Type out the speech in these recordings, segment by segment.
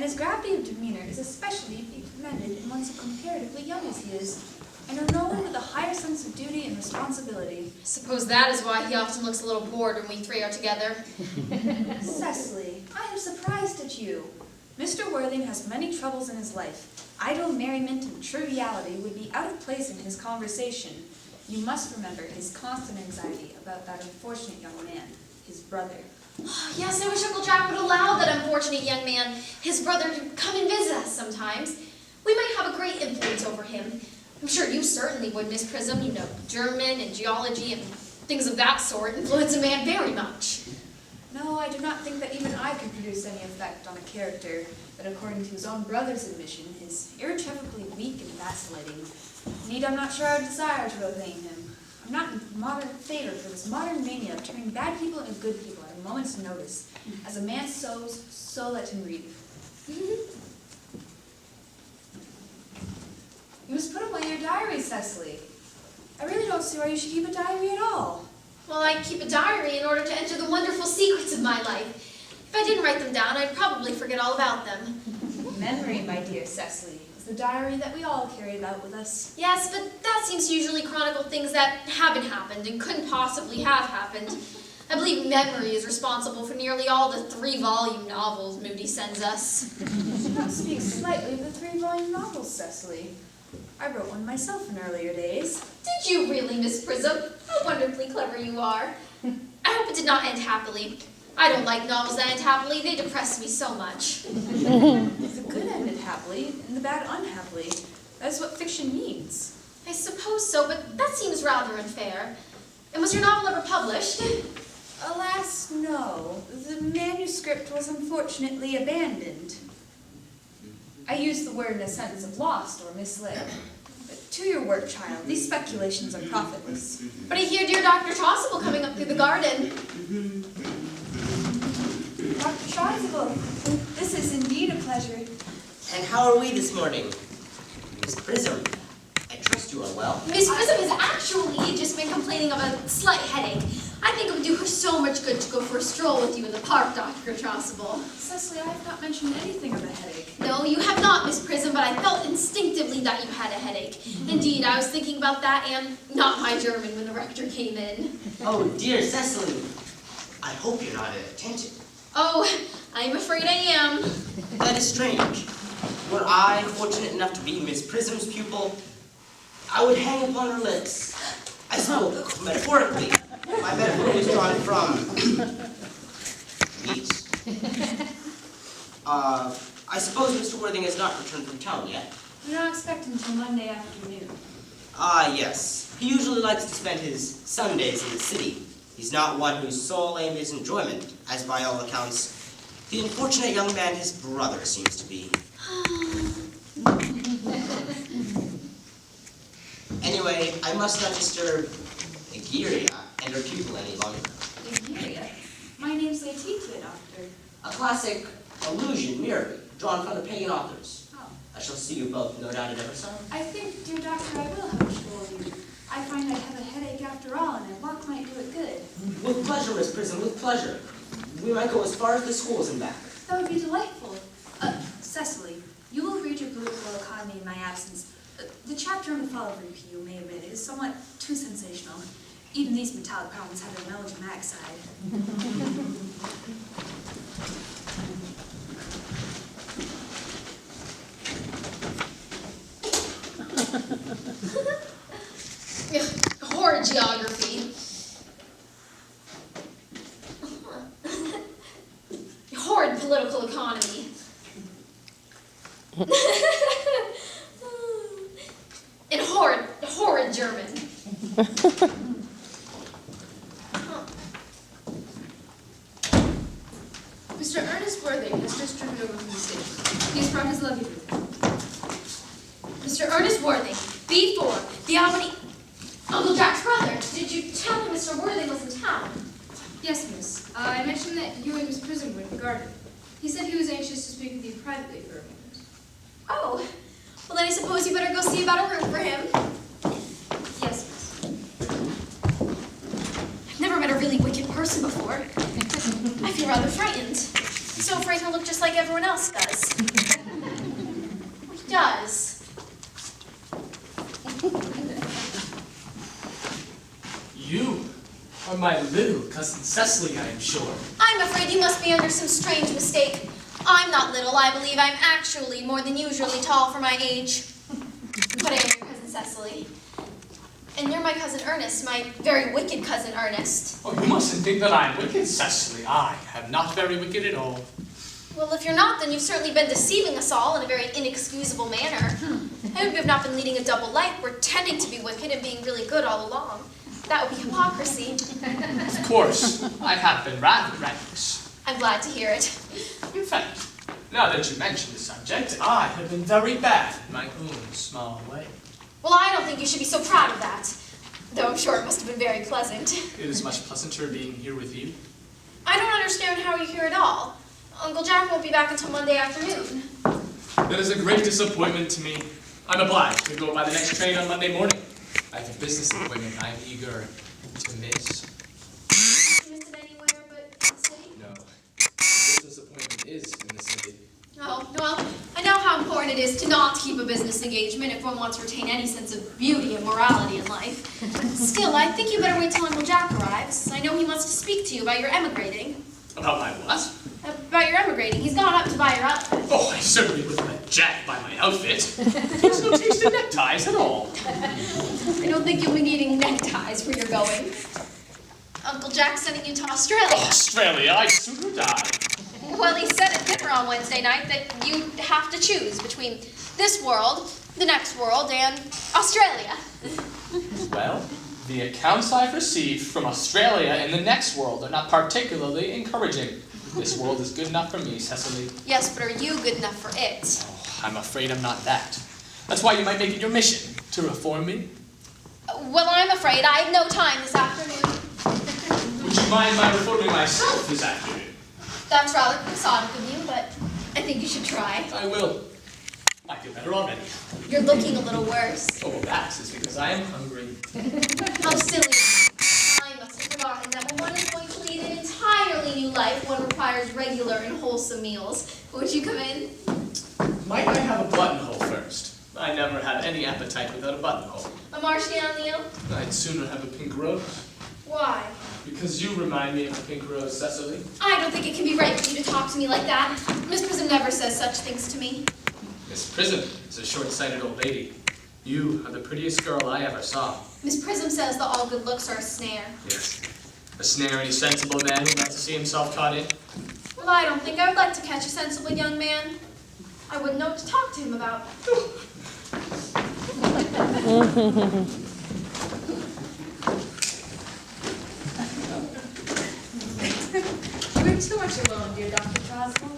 and his gravity of demeanor is especially to be commended in one so comparatively young as he is. I know no one with a higher sense of duty and responsibility. Suppose that is why he often looks a little bored when we three are together. Cecily, I am surprised at you. Mr. Worthing has many troubles in his life. Idle merriment and triviality would be out of place in his conversation. You must remember his constant anxiety about that unfortunate young man, his brother. Yes, I wish Uncle Jack would allow that unfortunate young man, his brother, to come and visit us sometimes. We might have a great influence over him. I'm sure you certainly would, Miss Prism. You know, German and geology and things of that sort influence a man very much. No, I do not think that even I can produce any effect on a character that, according to his own brother's admission, is irretrievably weak and vacillating. Indeed, I'm not sure I would desire to obey him. I'm not in modern favor for this modern mania of turning bad people into good people at a moment's notice. As a man sows, so let him reap. You must put away your diary, Cecily. I really don't see why you should keep a diary at all. Well, I keep a diary in order to enter the wonderful secrets of my life. If I didn't write them down, I'd probably forget all about them. Memory, my dear Cecily, is the diary that we all carry about with us. Yes, but that seems to usually chronicle things that haven't happened and couldn't possibly have happened. I believe memory is responsible for nearly all the 3-volume novels Moody sends us. Do not speak slightly of the 3-volume novels, Cecily. I wrote one myself in earlier days. Did you really, Miss Prism? How wonderfully clever you are. I hope it did not end happily. I don't like novels that end happily. They depress me so much. The good ended happily, and the bad unhappily. That is what fiction means. I suppose so, but that seems rather unfair. And was your novel ever published? Alas, no. The manuscript was unfortunately abandoned. I use the word in a sense of lost or misled. But to your work, child. These speculations are profitless. But I hear dear Dr. Chasuble coming up through the garden. Dr. Chasuble, this is indeed a pleasure. And how are we this morning? Miss Prism, I trust you are well. Miss Prism has actually just been complaining of a slight headache. I think it would do her so much good to go for a stroll with you in the park, Dr. Chasuble. Cecily, I have not mentioned anything of a headache. No, you have not, Miss Prism, but I felt instinctively that you had a headache. Indeed, I was thinking about that and not my German when the rector came in. Oh, dear Cecily, I hope you're not inattentive. Oh, I'm afraid I am. That is strange. Were I fortunate enough to be Miss Prism's pupil, I would hang upon her lips. I spoke metaphorically. My metaphor was drawn from wheat. I suppose Mr. Worthing has not returned from town yet. Do not expect him until Monday afternoon. Ah, yes. He usually likes to spend his Sundays in the city. He's not one whose sole aim is enjoyment, as by all accounts, the unfortunate young man his brother seems to be. Anyway, I must not disturb Egeria and her pupil any longer. Egeria? My name's Laetitia, Doctor. A classic allusion, merely, drawn from the pagan authors. Oh. I shall see you both, no doubt, at Eversong. I think, dear doctor, I will have a stroll with you. I find I have a headache after all, and a walk might do it good. With pleasure, Miss Prism, with pleasure. We might go as far as the schools and back. That would be delightful. Cecily, you will read your political economy in my absence. The chapter on the fall of Rupee, you may admit, is somewhat too sensational. Even these metallic problems have their melodramatic side. Horrid geography. Horrid political economy. And horrid German. Mr. Ernest Worthing has just driven over from the station. He's brought his luggage with him. Mr. Ernest Worthing, B4, the Albany... Uncle Jack's brother. Did you tell him Mr. Worthing was in town? Yes, miss. I mentioned that you and Miss Prism were in the garden. He said he was anxious to speak with you privately for a moment. Oh, well then I suppose you better go see about a room for him. Yes, miss. I've never met a really wicked person before. I feel rather frightened. Sir so afraid he'll look just like everyone else does. He does. You are my little cousin Cecily, I am sure. I'm afraid you must be under some strange mistake. I'm not little. I believe I'm actually more than usually tall for my age. But I am your cousin Cecily. And you're my cousin Ernest, my very wicked cousin Ernest. Oh, you mustn't think that I am wicked, Cecily. I am not very wicked at all. Well, if you're not, then you've certainly been deceiving us all in a very inexcusable manner. I hope you've not been leading a double life, pretending to be wicked and being really good all along. That would be hypocrisy. Of course, I have been rather reckless. I'm glad to hear it. In fact, now that you mention the subject, I have been very bad in my own small way. Well, I don't think you should be so proud of that, though I'm sure it must have been very pleasant. It is much pleasanter being here with you. I don't understand how you're here at all. Uncle Jack won't be back until Monday afternoon. That is a great disappointment to me. I'm obliged to go by the next train on Monday morning. I have a business appointment I'm eager to miss. You miss it anywhere but the city? No, the business appointment is in the city. Oh, well, I know how important it is to not keep a business engagement if one wants to retain any sense of beauty and morality in life. Still, I think you better wait till Uncle Jack arrives. I know he wants to speak to you about your emigrating. About my what? About your emigrating. He's gone up to buy your outfit. Oh, I certainly wouldn't let Jack buy my outfit. He has no taste in neckties at all. I don't think you'll be needing neckties where you're going. Uncle Jack's sending you to Australia. Australia, I'd sooner die. Well, he said at dinner on Wednesday night that you have to choose between this world, the next world, and Australia. Well, the accounts I've received from Australia and the next world are not particularly encouraging. This world is good enough for me, Cecily. Yes, but are you good enough for it? Oh, I'm afraid I'm not that. That's why you might make it your mission to reform me. Well, I'm afraid I have no time this afternoon. Would you mind my reforming myself this afternoon? That's rather quixotic of you, but I think you should try. I will. I feel better already. You're looking a little worse. Oh, well, that is because I am hungry. How silly. I must have forgotten that when one is going to lead an entirely new life, one requires regular and wholesome meals. Would you come in? Might I have a buttonhole first? I never have any appetite without a buttonhole. A marshmallow meal? I'd sooner have a pink rose. Why? Because you remind me of a pink rose, Cecily. I don't think it can be right for you to talk to me like that. Miss Prism never says such things to me. Miss Prism is a short-sighted old lady. You are the prettiest girl I ever saw. Miss Prism says that all good looks are a snare. Yes. A snare any sensible man who likes to see himself caught in. Well, I don't think I would like to catch a sensible young man. I wouldn't know what to talk to him about. You're too much alone, dear Dr. Croswell.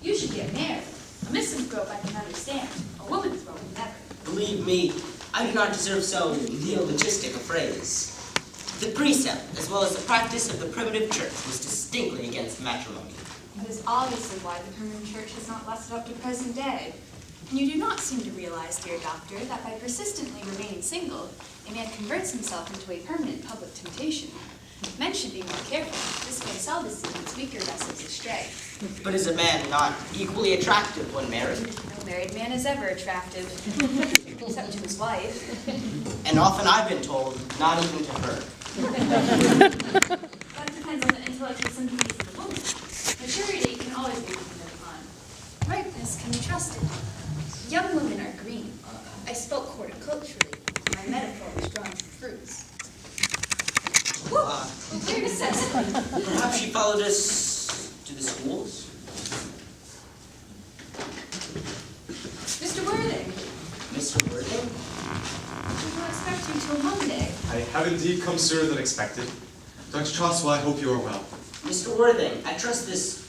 You should get married. A misanthrope I can understand. A woman's thrope never. Believe me, I do not deserve so neologistic a phrase. The precept, as well as the practice of the primitive church, was distinctly against matrimony. It is obviously why the primitive church has not lasted up to present day. And you do not seem to realize, dear doctor, that by persistently remaining single, a man converts himself into a permanent public temptation. Men should be more careful. This may celibacy leads weaker vessels astray. But is a man not equally attractive when married? No married man is ever attractive, except to his wife. And often I've been told, not even to her. That depends on the intellectual sympathies of the woman. Maturity can always be depended upon. Ripeness can be trusted. Young women are green. I spoke horticulturally. My metaphor was drawn from fruits. Where is Cecily? Perhaps she followed us to the schools? Mr. Worthing, Mr. Worthing? we did not expect you till Monday. I have indeed come sooner than expected. Dr. Choswell, I hope you are well. Mr. Worthing, I trust this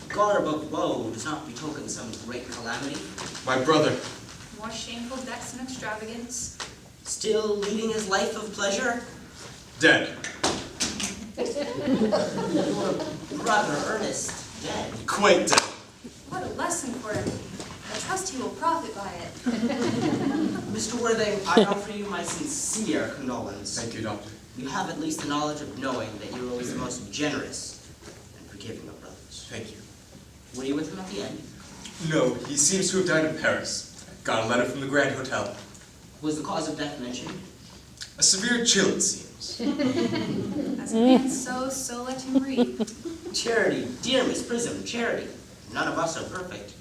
garb of woe does not betoken some great calamity. My brother, More shameful decks and extravagance. Still leading his life of pleasure? dead. Your brother, Earnest, dead. Quite dead. What a lesson for him. I trust he will profit by it. Mr. Worthing, I offer you my sincere condolence. Thank you, Doctor. You have at least the knowledge of knowing that you are always the most generous and forgiving of brothers. Thank you. Were you with him at the end? No, he seems to have died in Paris. Got a letter from the Grand Hotel. Was the cause of death mentioned? A severe chill, it seems. As a man so let him read. Charity, dear Miss Prism, Charity. None of us are perfect.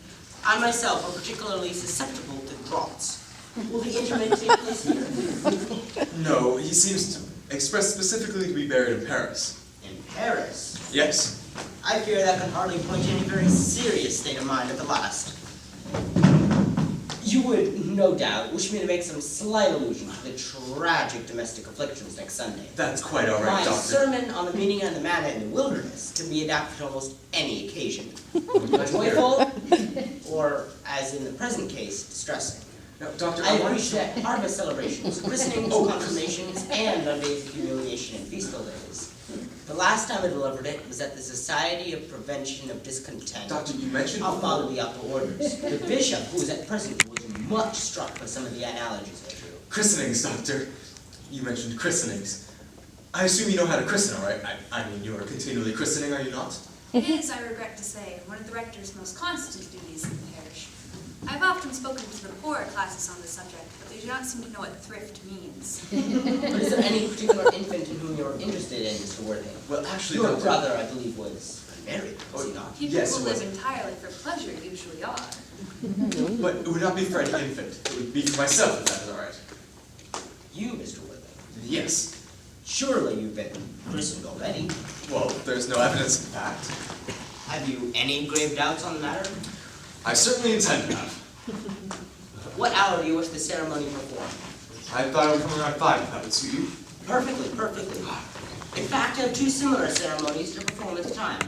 I myself am particularly susceptible to draughts. Will the interment take place here? No, he seems to express specifically to be buried in Paris. In Paris? Yes. I fear that could hardly point to any very serious state of mind at the last. You would, no doubt, wish me to make some slight allusion to the tragic domestic afflictions next Sunday. That's quite all right, My Doctor. sermon on the meaning and the manna in the wilderness can be adapted to almost any occasion. Joyful, or, as in the present case, distressing. Now, Doctor, I want appreciate harvest celebrations, christenings, confirmations, and on days of humiliation and feast days. The last time I delivered it was at the Society of Prevention of Discontent. Doctor, you mentioned I'll follow the upper orders. The bishop, who was at present, was much struck by some of the analogies I drew. christenings, Doctor. You mentioned christenings. I assume you know how to christen, all right? I mean, you are continually christening, are you not? It is, I regret to say, one of the rector's most constant duties in the parish. I've often spoken to the poorer classes on the subject, but they do not seem to know what thrift means. But is there any particular infant in whom you're interested in, Mr. Worthing? Well, actually, Your Doctor. brother, I believe, was unmarried, was he not? People Yes, who it was. live entirely for pleasure usually are. But it would not be for any infant. It would be for myself, if that is all right. You, Mr. Worthing. Yes. Surely you've been christened already. Well, there's no evidence of that. Have you any grave doubts on the matter? I certainly intend to have. What hour do you wish the ceremony performed? I thought it would come around 5, if that would suit you. Perfectly, perfectly. In fact, I have two similar ceremonies to perform at the time.